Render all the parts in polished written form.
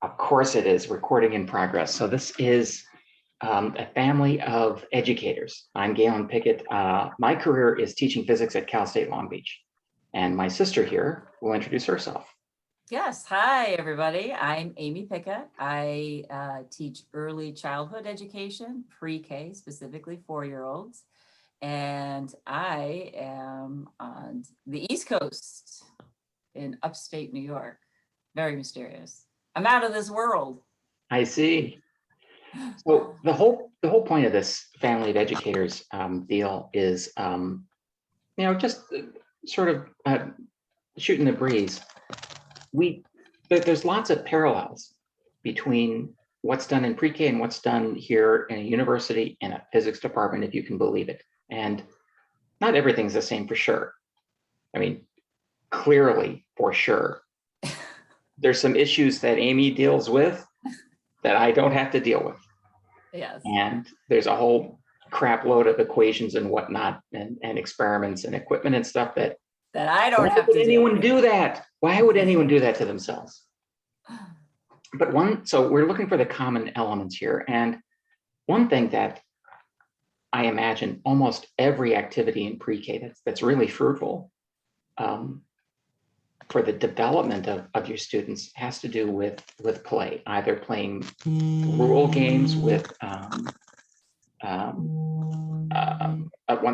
Of course it is, recording in progress. So this is a family of educators. I'm Galen Pickett. My career is teaching physics at Cal State Long Beach. And my sister here will introduce herself. Yes, hi everybody. I'm Amy Pickett. I teach early childhood education, pre-K, specifically 4-year-olds. And I am on the East Coast in upstate New York. Very mysterious. I'm out of this world. I see. So the whole point of this family of educators deal is, just sort of shooting the breeze. There's lots of parallels between what's done in pre-K and what's done here in a university in a physics department, if you can believe it. And not everything's the same for sure. I mean, clearly, for sure. There's some issues that Amy deals with that I don't have to deal with. Yes. And there's a whole crap load of equations and whatnot and experiments and equipment and stuff that I don't have to. Why would anyone do that? Why would anyone do that to themselves? But so we're looking for the common elements here. And one thing that I imagine almost every activity in pre-K that's really fruitful for the development of your students has to do with play, either playing rule games with, 1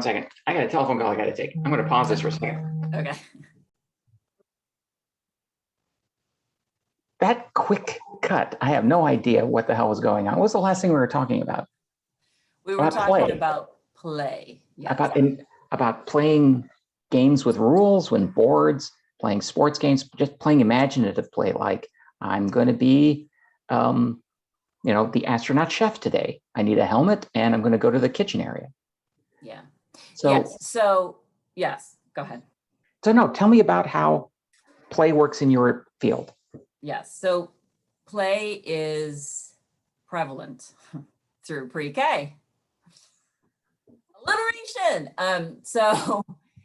second, I got a telephone call I got to take. I'm going to pause this for a second. Okay. That quick cut, I have no idea what the hell was going on. What was the last thing we were talking about? We were talking about play. Yes. About playing games with rules, with boards, playing sports games, just playing imaginative play. Like, I'm going to be, the astronaut chef today. I need a helmet and I'm going to go to the kitchen area. Yeah. So yes, go ahead. So no, tell me about how play works in your field. Yes. So play is prevalent through pre-K. Alliteration.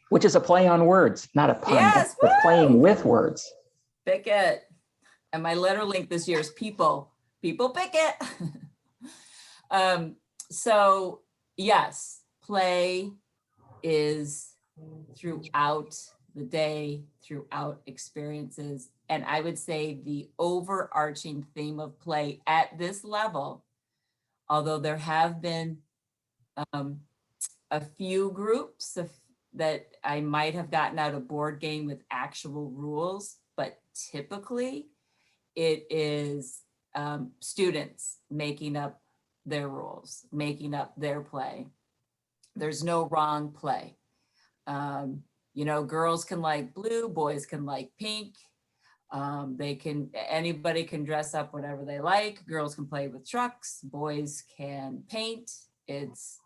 Which is a play on words, not a pun. Yes, but playing with words. Pick it. And my letter link this year is people pick it. So yes, play is throughout the day, throughout experiences. And I would say the overarching theme of play at this level, although there have been a few groups that I might have gotten out a board game with actual rules, but typically it is students making up their rules, making up their play. There's no wrong play. Girls can like blue, boys can like pink. Anybody can dress up whatever they like. Girls can play with trucks, boys can paint. It's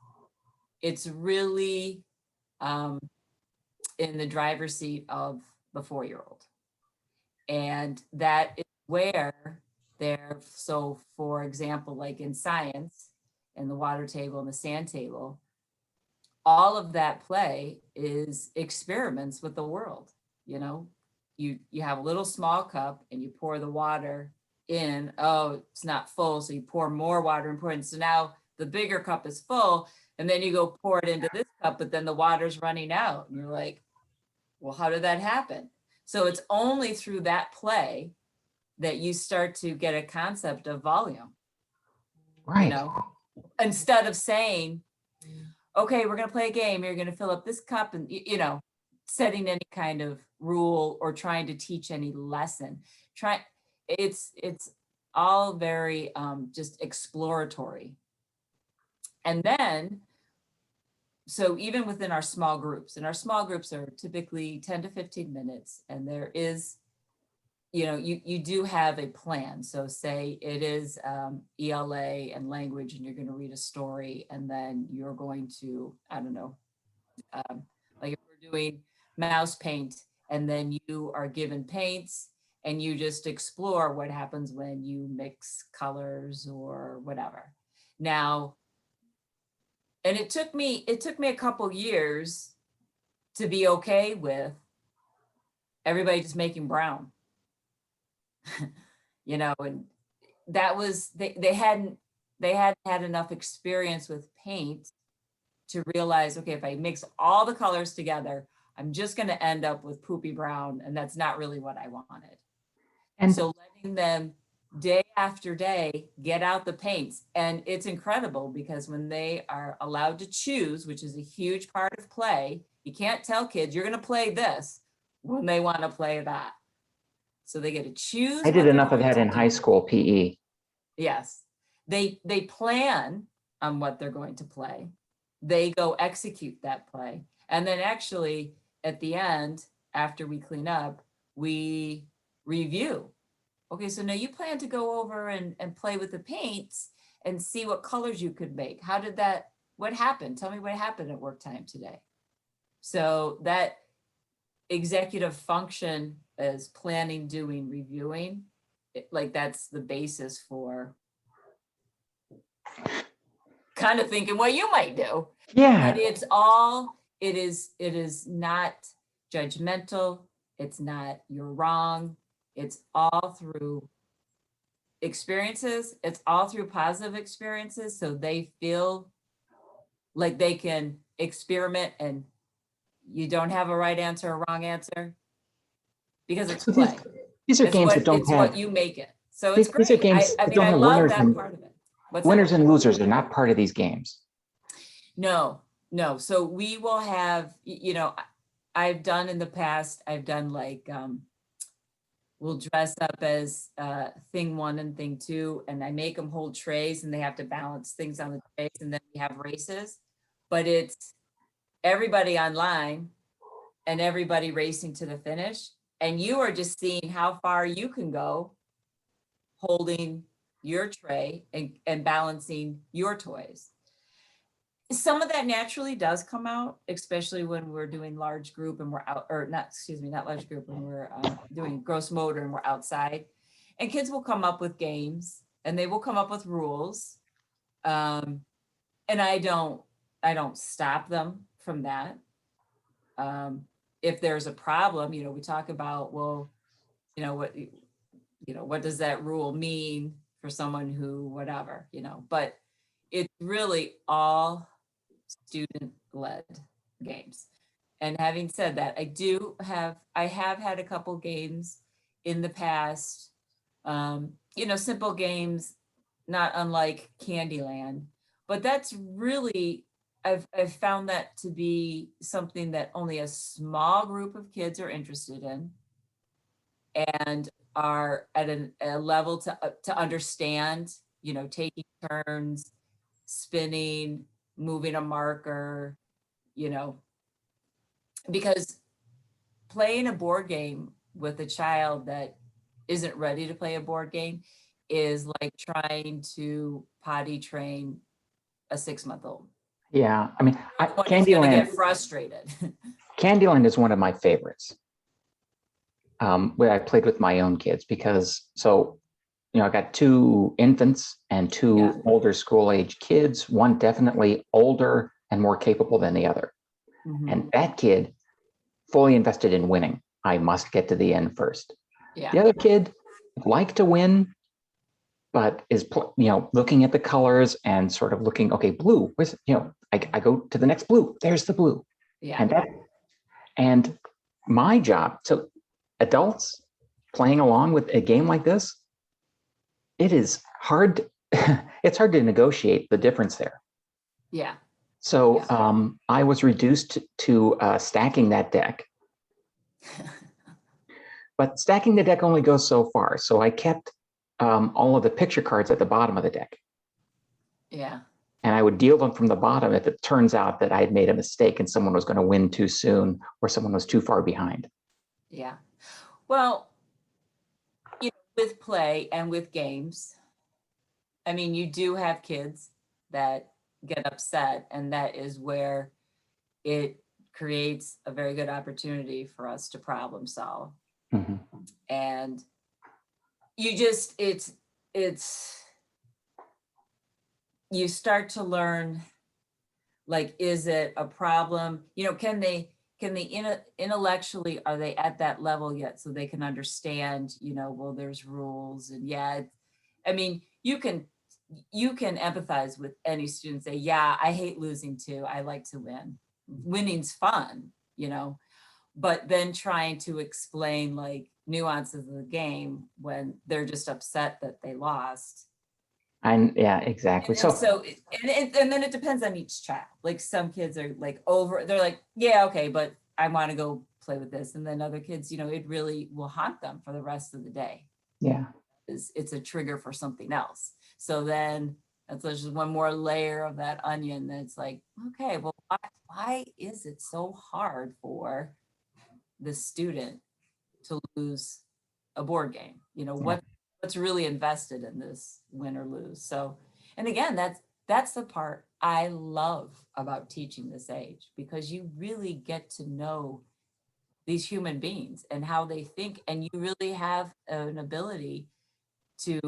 really in the driver's seat of the 4-year-old. And that is where so for example, like in science, in the water table and the sand table, all of that play is experiments with the world. You have a little small cup and you pour the water in. Oh, it's not full. So you pour more water and pour it in. So now the bigger cup is full and then you go pour it into this cup, but then the water's running out. And you're like, well, how did that happen? So it's only through that play that you start to get a concept of volume. Right. Instead of saying, okay, we're going to play a game. You're going to fill up this cup and, setting any kind of rule or trying to teach any lesson. It's all very just exploratory. And then, so even within our small groups, and our small groups are typically 10 to 15 minutes, and there is, you do have a plan. So say it is ELA and language, and you're going to read a story, and then you're going to, I don't know, like if we're doing mouse paint, and then you are given paints, and you just explore what happens when you mix colors or whatever. Now, and it took me a couple years to be okay with everybody just making brown. And that was, they hadn't had enough experience with paint to realize, okay, if I mix all the colors together, I'm just going to end up with poopy brown, and that's not really what I wanted. And so letting them day after day get out the paints, and it's incredible because when they are allowed to choose, which is a huge part of play, you can't tell kids you're going to play this when they want to play that. So they get to choose. I did enough of that in high school PE. Yes, they plan on what they're going to play. They go execute that play, and then actually at the end, after we clean up, we review. Okay, so now you plan to go over and play with the paints and see what colors you could make. How did that, what happened? Tell me what happened at work time today. So that executive function is planning, doing, reviewing. Like that's the basis for kind of thinking what you might do. Yeah. And it's all, it is not judgmental. It's not, you're wrong. It's all through experiences. It's all through positive experiences. So they feel like they can experiment and you don't have a right answer or wrong answer because it's play. These are It's games what, that don't it's have, what you make it. So it's great. these are games I that mean, don't I have love winners that and part of it. What's that? winners and losers are not part of these games. No. So we will have, you know, I've done in the past, I've done like, we'll dress up as thing one and thing two, and I make them hold trays and they have to balance things on the trays, and then we have races. But it's everybody online and everybody racing to the finish. And you are just seeing how far you can go holding your tray and balancing your toys. Some of that naturally does come out, especially when we're doing large group and we're out, or not, excuse me, not large group, when we're doing gross motor and we're outside. And kids will come up with games and they will come up with rules. And I don't stop them from that. If there's a problem, you know, we talk about, well, what does that rule mean for someone who, whatever, but it's really all student-led games. And having said that, I have had a couple games in the past, simple games, not unlike Candyland, but that's really, I've found that to be something that only a small group of kids are interested in and are at a level to understand, taking turns, spinning, moving a marker, because playing a board game with a child that isn't ready to play a board game is like trying to potty train a 6-month-old. Yeah, I mean, Candyland, get frustrated. Candyland is one of my favorites. Where I played with my own kids because, I got 2 infants and 2 older school age kids, one definitely older and more capable than the other. Mm-hmm. And that kid fully invested in winning. I must get to the end first. Yeah. The other kid liked to win, but is, looking at the colors and sort of looking, okay, blue, I go to the next blue. There's the blue. Yeah. And my job, so adults playing along with a game like this, it is hard. It's hard to negotiate the difference there. Yeah. So I was reduced to stacking that deck. But stacking the deck only goes so far. So I kept all of the picture cards at the bottom of the deck. Yeah. And I would deal them from the bottom if it turns out that I had made a mistake and someone was going to win too soon or someone was too far behind. Yeah. Well, with play and with games, I mean, you do have kids that get upset, and that is where it creates a very good opportunity for us to problem solve. Mm-hmm. And you just, you start to learn, like, is it a problem? Can they intellectually, are they at that level yet so they can understand, well, there's rules and I mean, you can empathize with any student, say, yeah, I hate losing too. I like to win. Winning's fun, you know, but then trying to explain like nuances of the game when they're just upset that they lost. Yeah, exactly. And so, and then it depends on each child. Like some kids are like they're like, yeah, okay, but I want to go play with this. And then other kids, you know, it really will haunt them for the rest of the day. Yeah. It's a trigger for something else. So then that's just one more layer of that onion that's like, okay, well, why is it so hard for the student to lose a board game? You know, what's really invested in this win or lose? So, and again, that's the part I love about teaching this age, because you really get to know these human beings and how they think, and you really have an ability to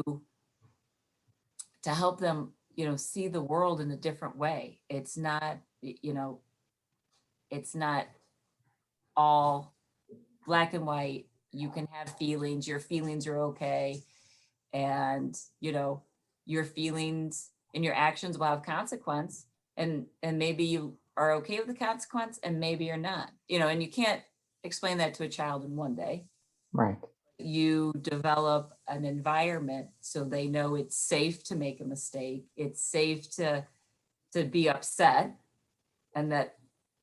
help them, you know, see the world in a different way. It's not, you know, it's not all black and white. You can have feelings, your feelings are okay. And, you know, your feelings and your actions will have consequence. And maybe you are okay with the consequence and maybe you're not, you know, and you can't explain that to a child in one day. Right. You develop an environment so they know it's safe to make a mistake. It's safe to be upset, and that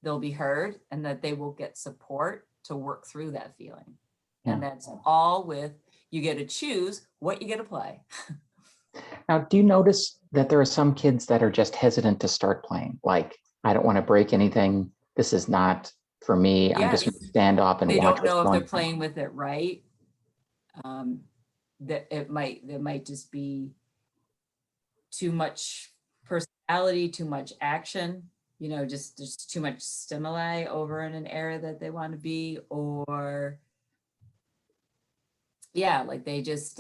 they'll be heard and that they will get support to work through that feeling. Yeah. And that's all with, you get to choose what you get to play. Now, do you notice that there are some kids that are just hesitant to start playing? Like, I don't want to break anything. This is not for me. I'm just going to stand off and they watch. Don't know if they're playing with it right. That it might just be too much personality, too much action, you know, just too much stimuli over in an area that they want to be, or yeah, like they just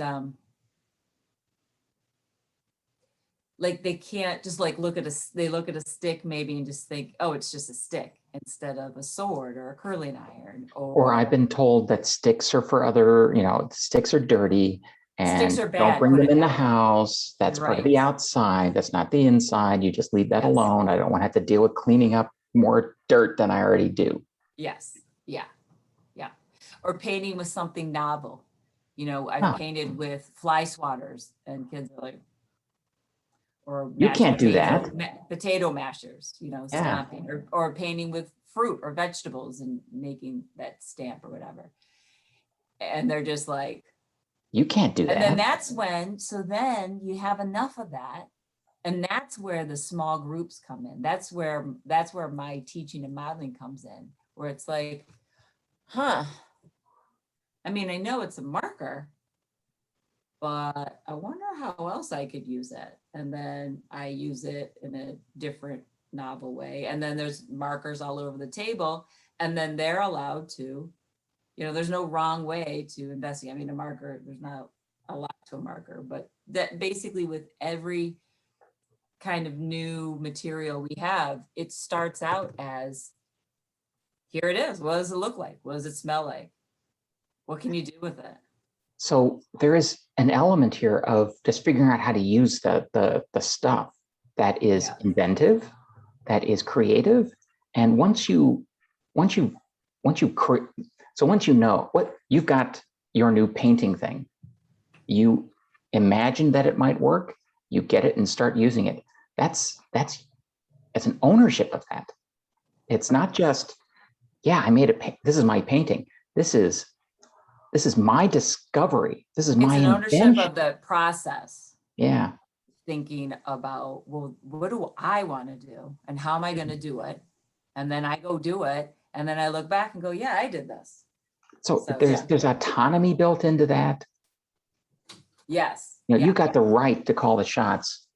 like they can't just like look at a stick maybe and just think, oh, it's just a stick, instead of a sword or a curling iron. Or I've been told that sticks are for other, you know, sticks are dirty and sticks are bad, don't bring them in the house. That's part of the outside. That's not the inside. You just leave that alone. I don't want to have to deal with cleaning up more dirt than I already do. Yes. Yeah. Yeah. Or painting with something novel. You know, I've painted with fly swatters and kids are like, or you can't do that. Potato mashers, you know, stamping, or painting with fruit or vegetables and making that stamp or whatever. And they're just like, you can't do that. And then that's when, so then you have enough of that. And that's where the small groups come in. That's where my teaching and modeling comes in, where it's like, I mean, I know it's a marker, but I wonder how else I could use it. And then I use it in a different novel way. And then there's markers all over the table. And then they're allowed to, you know, there's no wrong way to investigate. I mean, a marker, there's not a lot to a marker, but that basically with every kind of new material we have, it starts out as, here it is. What does it look like? What does it smell like? What can you do with it? So there is an element here of just figuring out how to use the stuff that is inventive, that is creative. And once you know what you've got, your new painting thing, you imagine that it might work, you get it and start using it. That's an ownership of that. It's not just, I made this is my painting. This is my discovery. This is my ownership invention. Of the process. Yeah. Thinking about, well, what do I want to do and how am I going to do it? And then I go do it. And then I look back and go, yeah, I did this. So there's autonomy built into that. Yes. You know, you got the right to call the shots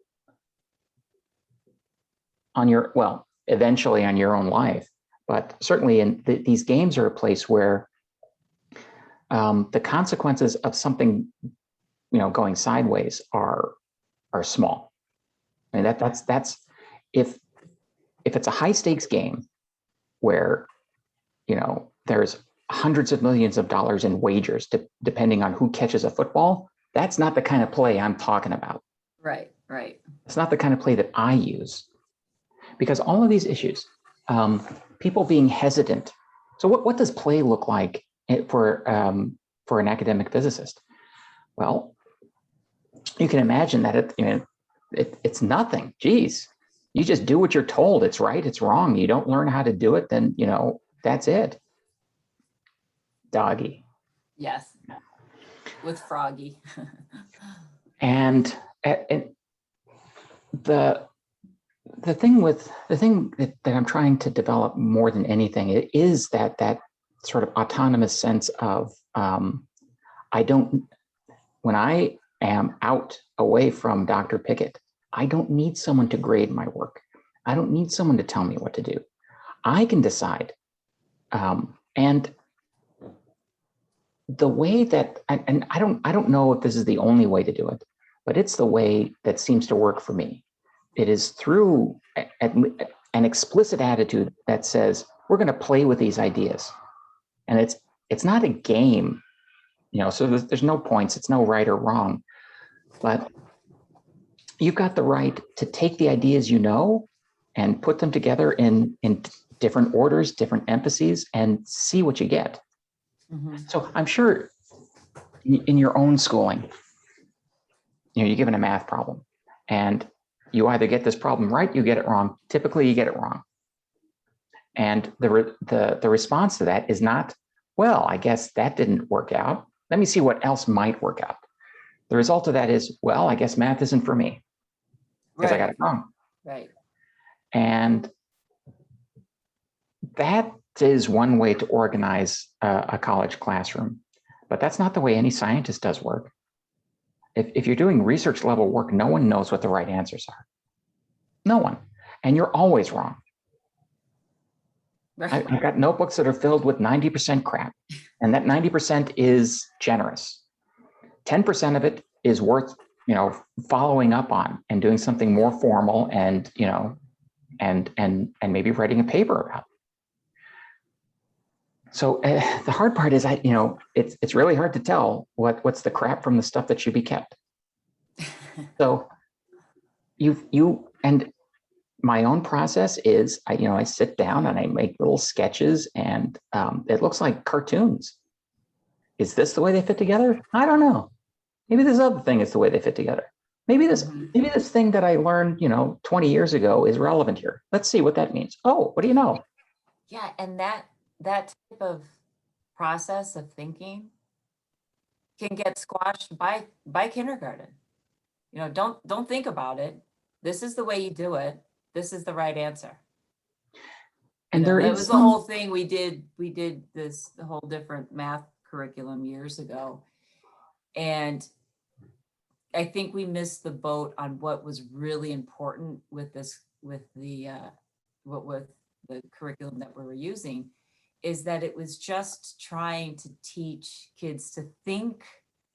on your, eventually on your own life, but certainly in these games are a place where the consequences of something, you know, going sideways are small. I mean, that's if it's a high stakes game where, you know, there's hundreds of millions of dollars in wagers depending on who catches a football, That's not the kind of play I'm talking about. Right, right. It's not the kind of play that I use, because all of these issues, people being hesitant. So what does play look like for an academic physicist? Well, you can imagine that it's nothing. Geez, you just do what you're told. It's right, it's wrong. You don't learn how to do it, then that's it. Doggy. Yes. With Froggy. And the thing that I'm trying to develop more than anything is that sort of autonomous sense of when I am out away from Dr. Pickett, I don't need someone to grade my work. I don't need someone to tell me what to do. I can decide. And the way that, and I don't know if this is the only way to do it, but it's the way that seems to work for me. It is through an explicit attitude that says, we're going to play with these ideas. And it's not a game, so there's no points, it's no right or wrong, but you've got the right to take the ideas and put them together in different orders, different emphases, and see what you get. Mm-hmm. So I'm sure in your own schooling, you're given a math problem, and you either get this problem right, you get it wrong. Typically, you get it wrong. And the response to that is not, well, I guess that didn't work out. Let me see what else might work out. The result of that is, well, I guess math isn't for me because I got it wrong. Right. And that is one way to organize a college classroom, but that's not the way any scientist does work. If you're doing research level work, no one knows what the right answers are. No one. And you're always wrong. Right. I've got notebooks that are filled with 90% crap, and that 90% is generous. 10% of it is worth, following up on and doing something more formal and, and maybe writing a paper about. So the hard part is, it's really hard to tell what's the crap from the stuff that should be kept. So and my own process is, I sit down and I make little sketches, and it looks like cartoons. Is this the way they fit together? I don't know. Maybe this other thing is the way they fit together. Maybe this thing that I learned, 20 years ago is relevant here. Let's see what that means. Oh, what do you know? Yeah, and that type of process of thinking can get squashed by kindergarten. Don't think about it. This is the way you do it. This is the right answer. And that was the whole thing we did this whole different math curriculum years ago. And I think we missed the boat on what was really important with the curriculum that we were using, is that it was just trying to teach kids to think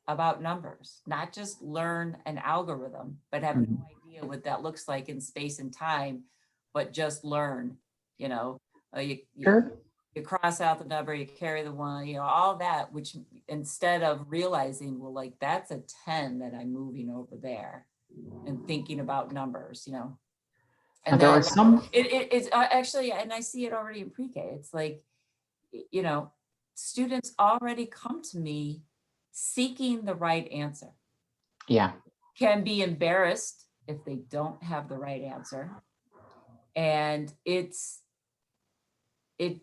about numbers, not just learn an algorithm, but have no idea what that looks like in space and time, but just learn, you cross out the number, you carry the one, all that, which instead of realizing, well, like that's a 10 that I'm moving over there and thinking about numbers, And there are some. It's actually, and I see it already in pre-K. It's like, students already come to me seeking the right answer. Yeah. Can be embarrassed if they don't have the right answer. And it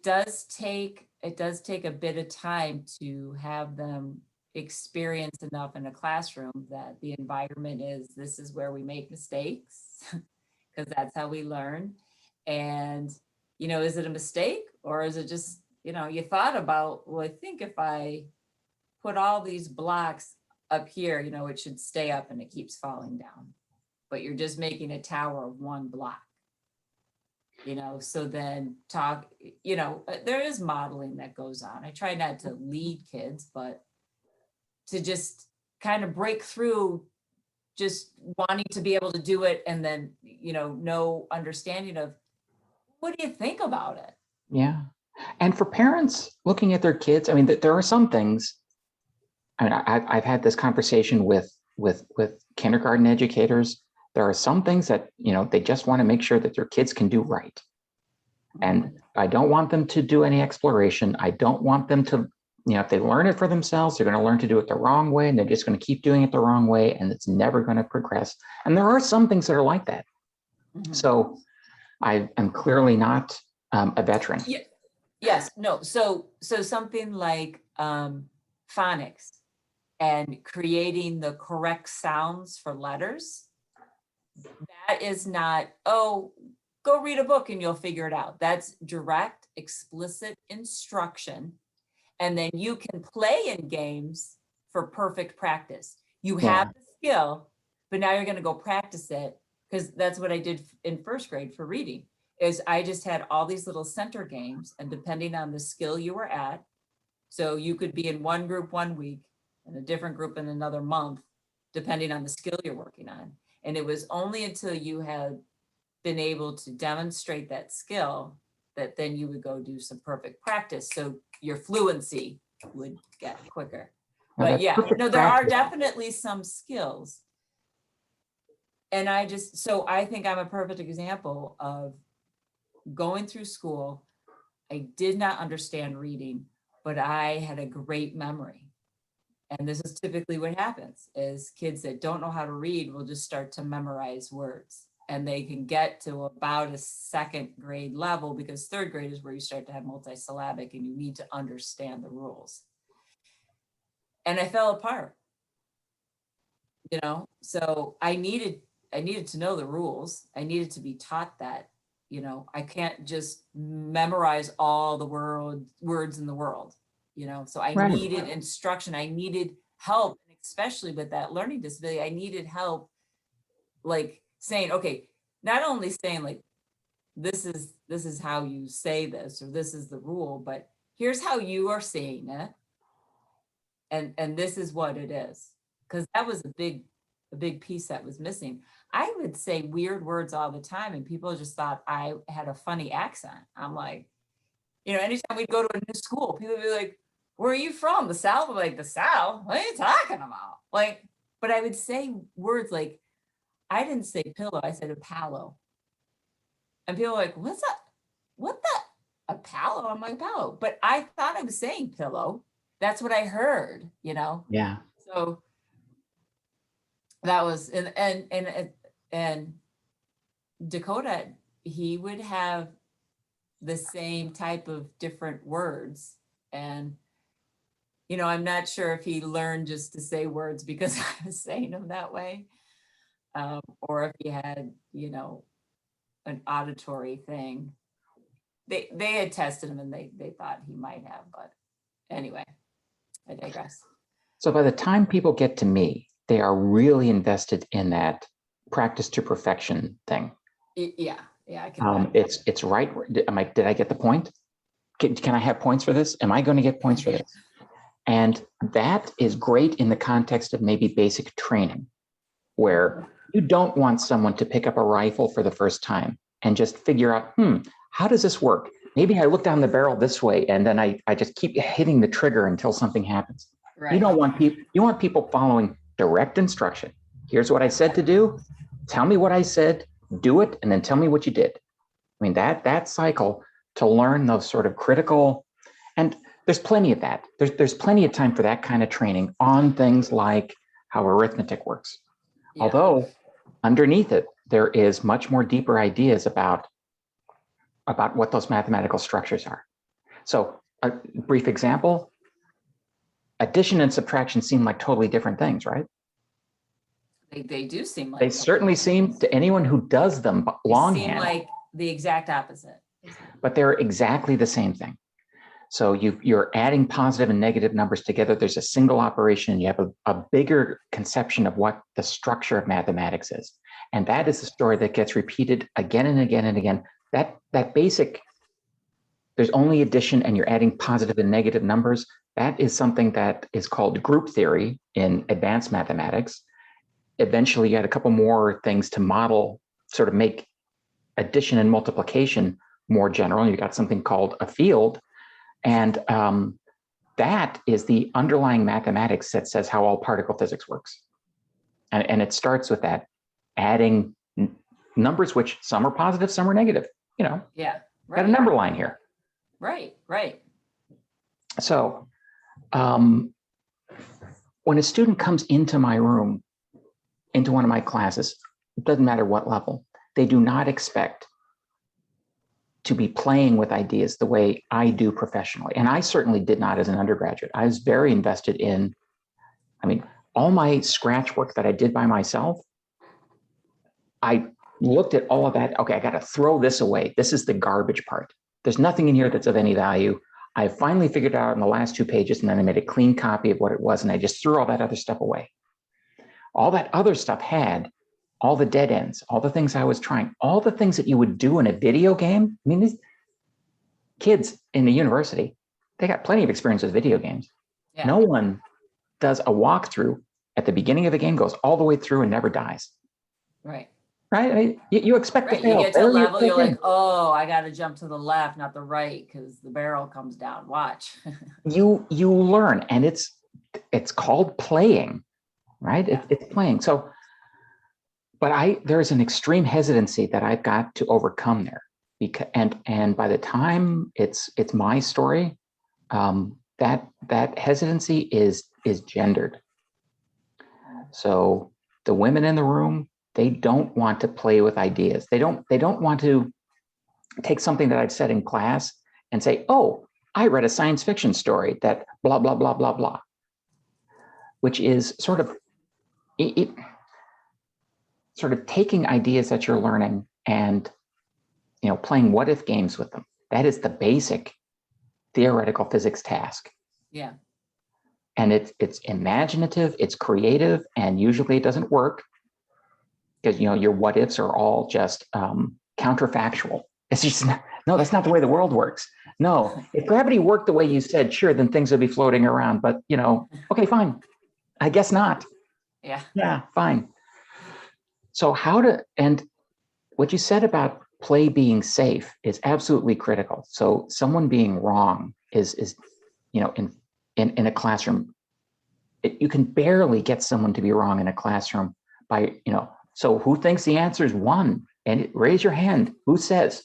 does take a bit of time to have them experience enough in a classroom that the environment this is where we make mistakes, because that's how we learn. And, is it a mistake, or is it just, you thought about, well, I think if I put all these blocks up here, it should stay up, and it keeps falling down, but you're just making a tower of one block. So then there is modeling that goes on. I try not to lead kids, but to just kind of break through just wanting to be able to do it, and then, no understanding of what do you think about it? Yeah. And for parents looking at their kids, there are some things I mean, I've had this conversation with kindergarten educators. There are some things that, you know, they just want to make sure that their kids can do right. And I don't want them to do any exploration. I don't want them to, you know, if they learn it for themselves, they're going to learn to do it the wrong way, and they're just going to keep doing it the wrong way, and it's never going to progress. And there are some things that are like that. So I am clearly not a veteran. Yeah. Yes, no. So something like phonics and creating the correct sounds for letters, that is not, oh, go read a book and you'll figure it out. That's direct, explicit instruction. And then you can play in games for perfect practice. You have the skill, but now you're going to go practice it, because that's what I did in first grade for reading. Is I just had all these little center games, and depending on the skill you were at, so you could be in one group 1 week and a different group in another month, depending on the skill you're working on. And it was only until you had been able to demonstrate that skill that then you would go do some perfect practice. So your fluency would get quicker. But yeah, no, there are definitely some skills. And so I think I'm a perfect example of going through school. I did not understand reading, but I had a great memory. And this is typically what happens, is kids that don't know how to read will just start to memorize words. And they can get to about a second grade level, because third grade is where you start to have multisyllabic and you need to understand the rules. And I fell apart, you know, so I needed to know the rules. I needed to be taught that, you know, I can't just memorize all the words in the world, you know, so I needed instruction. I needed help, especially with that learning disability. I needed help, like saying, okay, not only saying like, this is how you say this, or this is the rule, but here's how you are saying it. And this is what it is. Because that was a big piece that was missing. I would say weird words all the time, and people just thought I had a funny accent. I'm like, you know, anytime we'd go to a new school, people would be like, where are you from? The South? I'm like, the South? What are you talking about? Like, but I would say words like, I didn't say pillow, I said a palo. And people were like, what's that? What the? A palo? I'm like, palo. But I thought I was saying pillow. That's what I heard, you know? Yeah. So that was, and Dakota, he would have the same type of different words. And, you know, I'm not sure if he learned just to say words because I was saying them that way. Or if he had, you know, an auditory thing. They had tested him and they thought he might have, but anyway, I digress. So by the time people get to me, they are really invested in that practice to perfection thing. Yeah, I can. It's right. Did I get the point? Can I have points for this? Am I going to get points for this? And that is great in the context of maybe basic training, where you don't want someone to pick up a rifle for the first time and just figure out, how does this work? Maybe I look down the barrel this way, and then I just keep hitting the trigger until something happens. Right. You don't want people, you want people following direct instruction. Here's what I said to do. Tell me what I said, do it, and then tell me what you did. I mean, that cycle to learn those sort of critical, and there's plenty of that. There's plenty of time for that kind of training on things like how arithmetic works. Yeah. Although underneath it, there is much more deeper ideas about what those mathematical structures are. So a brief example, addition and subtraction seem like totally different things, right? They do seem like. They certainly seem to anyone who does them longhand. Seem like the exact opposite. But they're exactly the same thing. So you're adding positive and negative numbers together. There's a single operation. You have a bigger conception of what the structure of mathematics is. And that is the story that gets repeated again and again and again. That basic, there's only addition and you're adding positive and negative numbers. That is something that is called group theory in advanced mathematics. Eventually you had a couple more things to model, sort of make addition and multiplication more general. You got something called a field. And that is the underlying mathematics that says how all particle physics works. And it starts with that, adding numbers, which some are positive, some are negative, you know. Yeah. Got a number line here. Right. Right. So when a student comes into my room, into one of my classes, it doesn't matter what level, they do not expect to be playing with ideas the way I do professionally. And I certainly did not as an undergraduate. I was very invested in, I mean, all my scratch work that I did by myself, I looked at all of that. Okay, I got to throw this away. This is the garbage part. There's nothing in here that's of any value. I finally figured it out in the last 2 pages, and then I made a clean copy of what it was, and I just threw all that other stuff away. All that other stuff had all the dead ends, all the things I was trying, all the things that you would do in a video game. I mean, these kids in the university, they got plenty of experience with video games. Yeah. No one does a walkthrough at the beginning of the game, goes all the way through and never dies. Right. Right? I mean, you expect to fail. You get to a level, you're like, oh, I got to jump to the left, not the right, because the barrel comes down. Watch. you learn, and it's called playing, right? Yeah. It's playing. So, but there's an extreme hesitancy that I've got to overcome there, because and by the time it's my story, that hesitancy is gendered. So the women in the room, they don't want to play with ideas. They don't want to take something that I've said in class and say, oh, I read a science fiction story that blah, blah, blah, blah, blah, which is sort of sort of taking ideas that you're learning and, you know, playing what if games with them. That is the basic theoretical physics task. Yeah. And it's imaginative, it's creative, and usually it doesn't work because, you know, your what ifs are all just counterfactual. It's just no, that's not the way the world works. No, if gravity worked the way you said, sure, then things would be floating around. But, you know, okay, fine. I guess not. Yeah. Yeah, fine. So and what you said about play being safe is absolutely critical. So someone being wrong is you know, in a classroom, you can barely get someone to be wrong in a classroom by, you know, so who thinks the answer is 1? And raise your hand. Who says?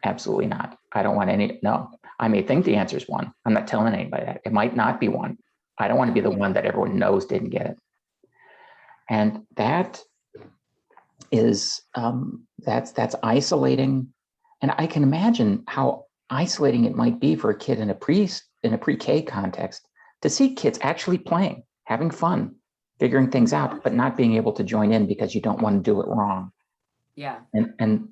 Absolutely not. I don't want any, no. I may think the answer is 1. I'm not telling anybody that. It might not be 1. I don't want to be the one that everyone knows didn't get it. And that is, that's isolating. And I can imagine how isolating it might be for a kid in a pre-K context to see kids actually playing, having fun, figuring things out, but not being able to join in because you don't want to do it wrong. Yeah. And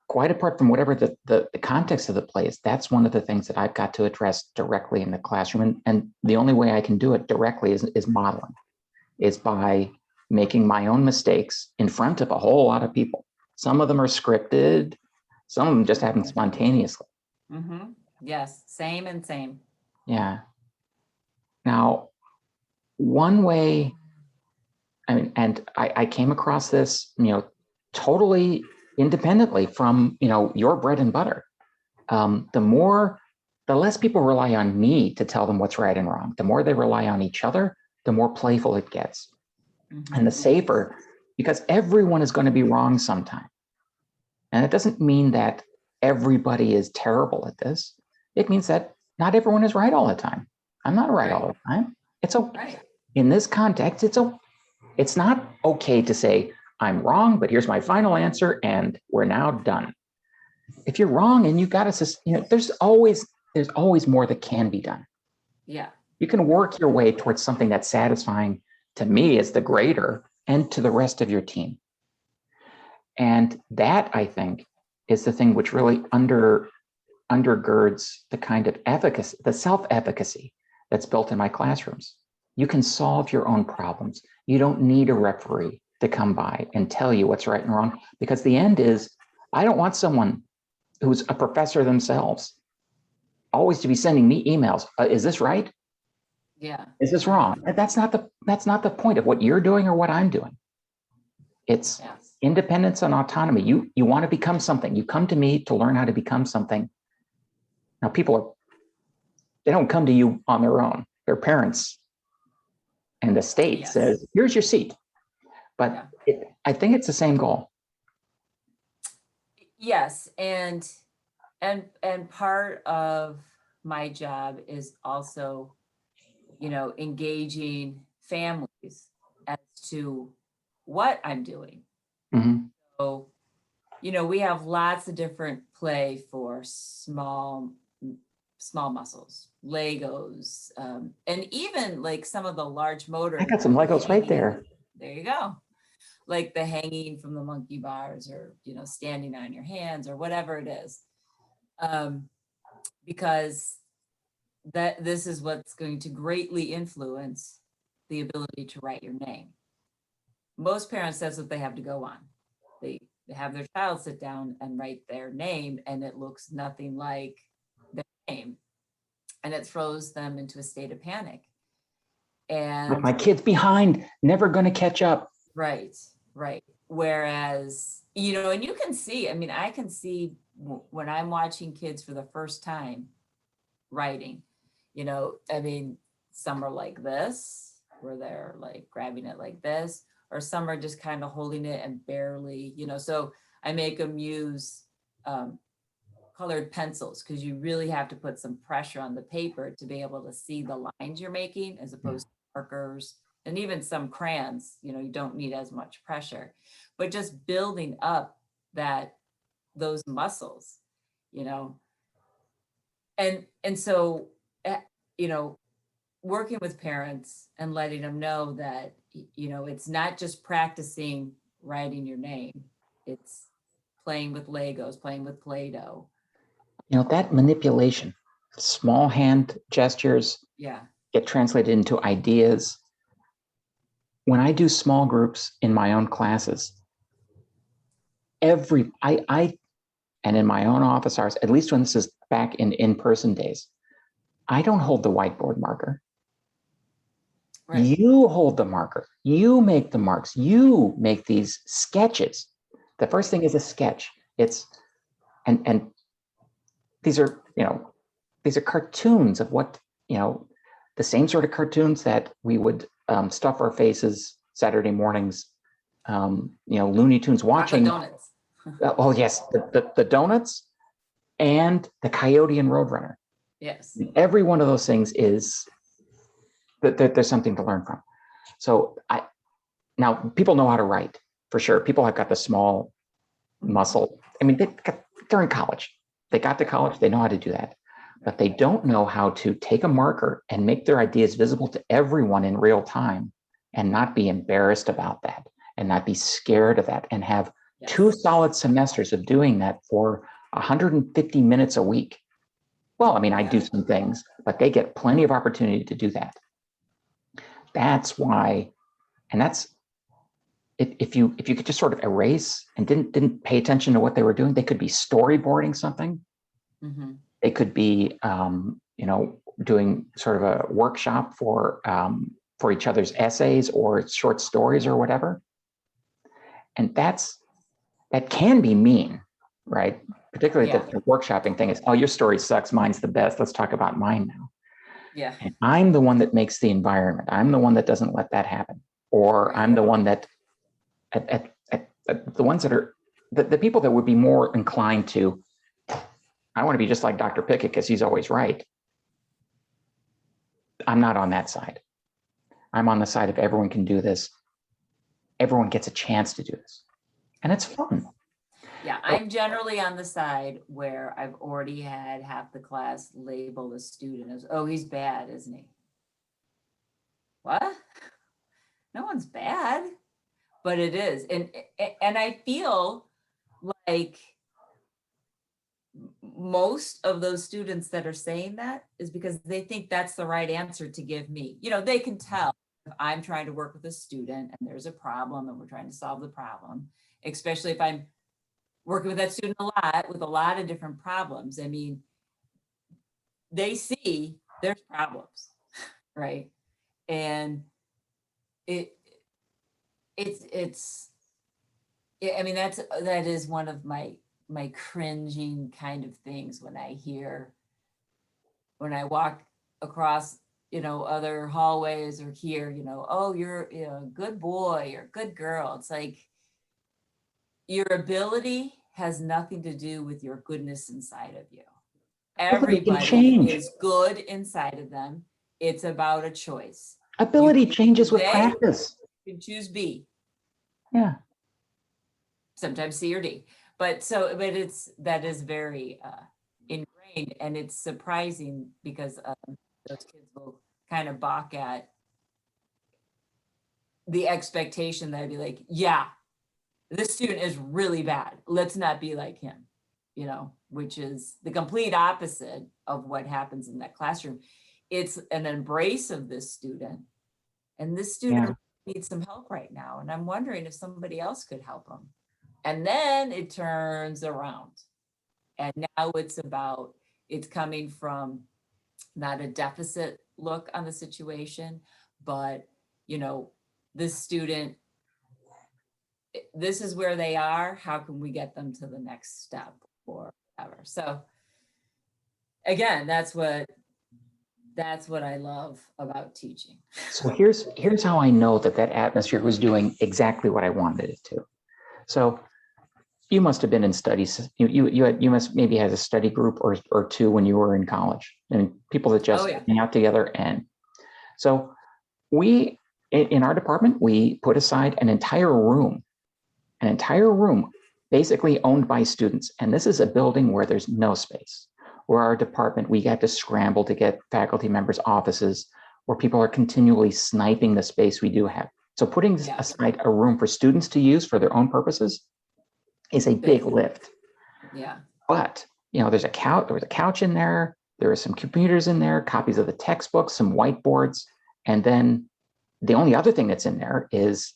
quite apart from whatever the context of the play is, that's one of the things that I've got to address directly in the classroom. And the only way I can do it directly is modeling, is by making my own mistakes in front of a whole lot of people. Some of them are scripted, some of them just happen spontaneously. Mm-hmm. Yes, same and same. Yeah. Now, one way, I mean, and I came across this, you know, totally independently from, you know, your bread and butter. The less people rely on me to tell them what's right and wrong, the more they rely on each other, the more playful it gets. Mm-hmm. And the safer, because everyone is going to be wrong sometime. And it doesn't mean that everybody is terrible at this. It means that not everyone is right all the time. I'm not right all the time. It's okay. Right. In this context, it's not okay to say, I'm wrong, but here's my final answer, and we're now done. If you're wrong and you've got to, you know, there's always more that can be done. Yeah. You can work your way towards something that's satisfying to me as the grader and to the rest of your team. And that, I think, is the thing which really undergirds the kind of efficacy, the self-efficacy that's built in my classrooms. You can solve your own problems. You don't need a referee to come by and tell you what's right and wrong, because the end is, I don't want someone who's a professor themselves always to be sending me emails. Is this right? Yeah. Is this wrong? That's not the point of what you're doing or what I'm doing. It's independence and autonomy. You want to become something. You come to me to learn how to become something. Now, people They don't come to you on their own. Their parents and the state Yes. says, here's your seat. But I think it's the same goal. Yes, and part of my job is also, engaging families as to what I'm doing. Mhm. So, we have lots of different play for small muscles, Legos, and even like some of the large motor. I got some Legos right there. There you go. Like the hanging from the monkey bars, or, standing on your hands, or whatever it is. Because this is what's going to greatly influence the ability to write your name. Most parents, that's what they have to go on. They have their child sit down and write their name, and it looks nothing like their name. And it throws them into a state of panic. And my kid's behind, never going to catch up. Right. Whereas, and you can see, I can see when I'm watching kids for the first time writing, some are like this, where they're like grabbing it like this, or some are just kind of holding it and barely, so I make them use colored pencils, because you really have to put some pressure on the paper to be able to see the lines you're making, as opposed to markers. And even some crayons, you don't need as much pressure, but just building up those muscles, and so, working with parents and letting them know that, it's not just practicing writing your name, it's playing with Legos, playing with Play-Doh. That manipulation, small hand gestures, get translated into ideas. When I do small groups in my own classes, I and in my own office hours, at least when this is back in in-person days, I don't hold the whiteboard marker. Right. You hold the marker. You make the marks. You make these sketches. The first thing is a sketch. It's and these are cartoons of what, the same sort of cartoons that we would stuff our faces Saturday mornings, Looney Tunes watching. Donuts. Oh yes, the donuts and the Coyote and Roadrunner. Yes. Every one of those things is that there's something to learn from. So now people know how to write for sure. People have got the small muscle. They're in college. They got to college. They know how to do that, but they don't know how to take a marker and make their ideas visible to everyone in real time, and not be embarrassed about that, and not be scared of that, and have 2 solid semesters of doing that for 150 minutes a week. Well, I do some things, but they get plenty of opportunity to do that. That's why, and that's, if you could just sort of erase and didn't pay attention to what they were doing, they could be storyboarding something. Mm-hmm. They could be, doing sort of a workshop for each other's essays or short stories or whatever. And that can be mean, right? Particularly the workshopping thing is, oh, your story sucks, mine's the best. Let's talk about mine now. Yeah. And I'm the one that makes the environment. I'm the one that doesn't let that happen. Or I'm the one that, the ones that are, the people that would be more inclined to, I want to be just like Dr. Pickett because he's always right. I'm not on that side. I'm on the side of everyone can do this. Everyone gets a chance to do this. And it's fun. Yeah, I'm generally on the side where I've already had half the class label a student as, oh, he's bad, isn't he? What? No one's bad, but it is. And I feel like most of those students that are saying that is because they think that's the right answer to give me. They can tell if I'm trying to work with a student and there's a problem and we're trying to solve the problem, especially if I'm working with that student a lot with a lot of different problems. They see there's problems, right? And that is one of my cringing kind of things when I walk across, other hallways or here, oh, you're a good boy or good girl. It's like your ability has nothing to do with your goodness inside of you. Ability can Everybody change. is good inside of them. It's about a choice. Ability can changes with choose A, practice. you can choose B, Yeah. sometimes C or D. But that is very ingrained, and it's surprising because those kids will kind of balk at the expectation that I'd be like, yeah, this student is really bad. Let's not be like him, which is the complete opposite of what happens in that classroom. It's an embrace of this student, and this student needs some help right now. And I'm wondering if somebody else could help him. And then it turns around. And now it's coming from not a deficit look on the situation, but, this student, this is where they are. How can we get them to the next step or whatever? So again, that's what I love about teaching. So here's how I know that atmosphere was doing exactly what I wanted it to. So you must have been in studies. You must maybe had a study group or two when you were in college, and people that just hang out together. And so we, in our department, we put aside an entire room basically owned by students. And this is a building where there's no space. Where our department, we had to scramble to get faculty members' offices where people are continually sniping the space we do have. So putting aside a room for students to use for their own purposes is a big lift. Yeah. But, there was a couch in there. There were some computers in there, copies of the textbooks, some whiteboards. And then the only other thing that's in there is,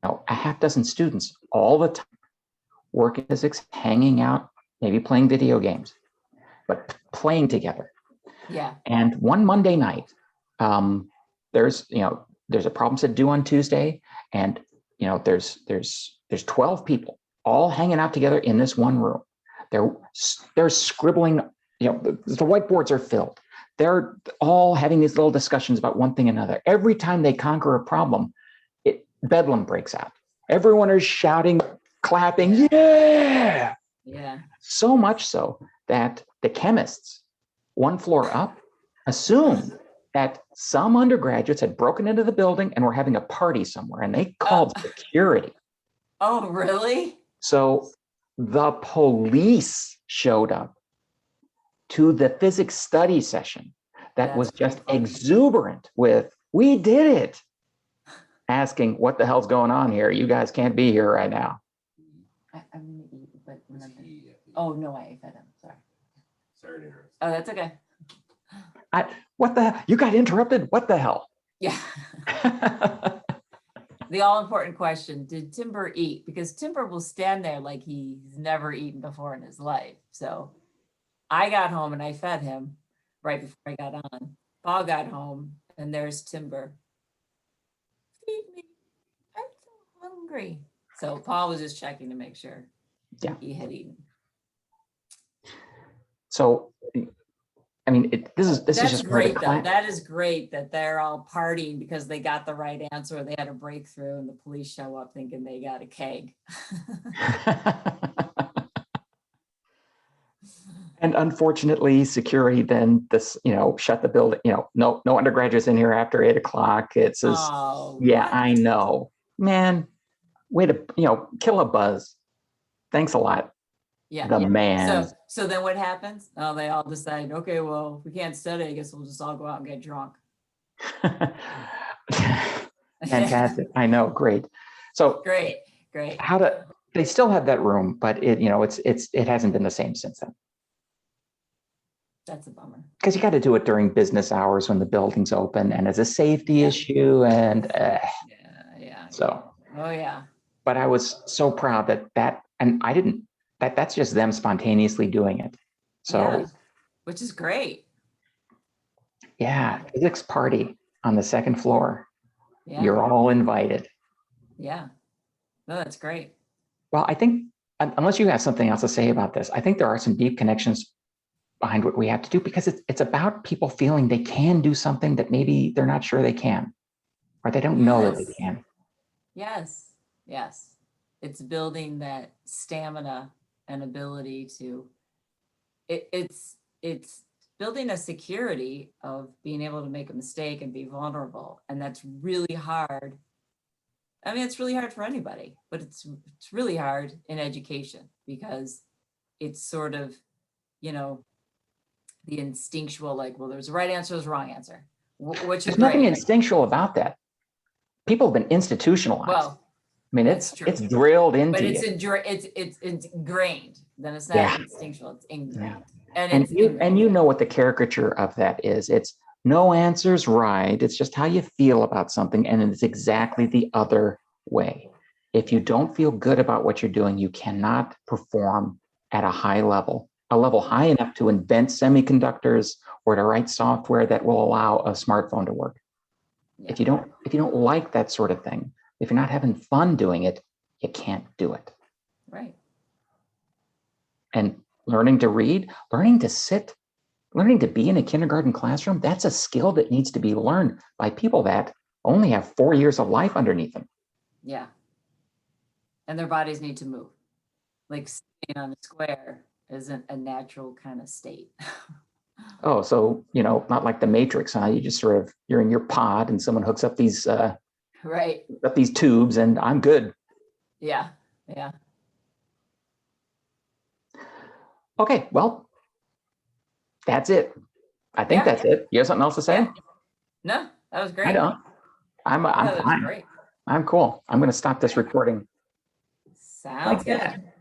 a half dozen students all the time working physics, hanging out, maybe playing video games, but playing together. Yeah. And one Monday night, there's a problem set due on Tuesday, and there's 12 people all hanging out together in this one room. They're scribbling. The whiteboards are filled. They're all having these little discussions about one thing or another. Every time they conquer a problem, bedlam breaks out. Everyone is shouting, clapping, yeah. So much so that the chemists, one floor up, assumed that some undergraduates had broken into the building and were having a party somewhere, and they called security. Oh, really? So the police showed up to the physics study session that was just exuberant with, we did it, asking what the hell's going on here? You guys can't be here right now. I'm going to eat, but oh, no, I fed him. Sorry to interrupt. Oh, that's okay. What the hell? You got interrupted? What the hell? Yeah. The all important question, did Timber eat? Because Timber will stand there like he's never eaten before in his life. So I got home and I fed him right before I got on. Paul got home and there's Timber. Feed me. I'm so hungry. So Paul was just checking to make sure he had eaten. So, I mean, this is just great though. That is great that they're all partying because they got the right answer. They had a breakthrough and the police show up thinking they got a keg. And unfortunately, security then shut the building. No undergraduates in here after 8 o'clock. It says, I know, man. Way to kill a buzz. Thanks a lot. Yeah. The man. So then what happens? Oh, they all decide, okay, well, if we can't study, I guess we'll just all go out and get drunk. Fantastic. I know. Great. So great. They still have that room, but it hasn't been the same since then. That's a bummer. Because you got to do it during business hours when the building's open, and it's a safety issue, and So. Oh yeah. But I was so proud that's just them spontaneously doing it. So, which is great. Yeah, physics party on the second floor. Yeah. You're all invited. Yeah. No, that's great. Well, I think, unless you have something else to say about this, I think there are some deep connections behind what we have to do, because it's about people feeling they can do something that maybe they're not sure they can, or they don't know that they Yes. can. Yes, yes. It's building that stamina and ability to, it's building a security of being able to make a mistake and be vulnerable. And that's really hard. I mean, it's really hard for anybody, but it's really hard in education because it's sort of, you know, the instinctual, like, well, there's a right answer, there's a wrong answer. Which is There's nothing great. instinctual about that. People have been institutionalized. Well, I mean, that's it's true. it's drilled into but you. it's ingrained. Then it's not Yeah. instinctual, it's ingrained. Yeah. And And it's you know what the caricature of that is. It's no answer's right. It's just how you feel about something. And it's exactly the other way. If you don't feel good about what you're doing, you cannot perform at a high level, a level high enough to invent semiconductors or to write software that will allow a smartphone to work. yeah. If you don't like that sort of thing, if you're not having fun doing it, you can't do it. Right. And learning to read, learning to sit, learning to be in a kindergarten classroom, that's a skill that needs to be learned by people that only have 4 years of life underneath them. Yeah. And their bodies need to move. Like sitting on a square isn't a natural kind of state. Oh, so, not like the Matrix, huh? You just you're in your pod and someone hooks up these Right. tubes and I'm good. Yeah. Yeah. Okay, well, that's it. I think Yeah. that's it. You have something else to say? Yeah. No, that was great. I don't. I'm Yeah, that was fine. great. I'm cool. I'm going to stop this recording. Sounds Like that. good.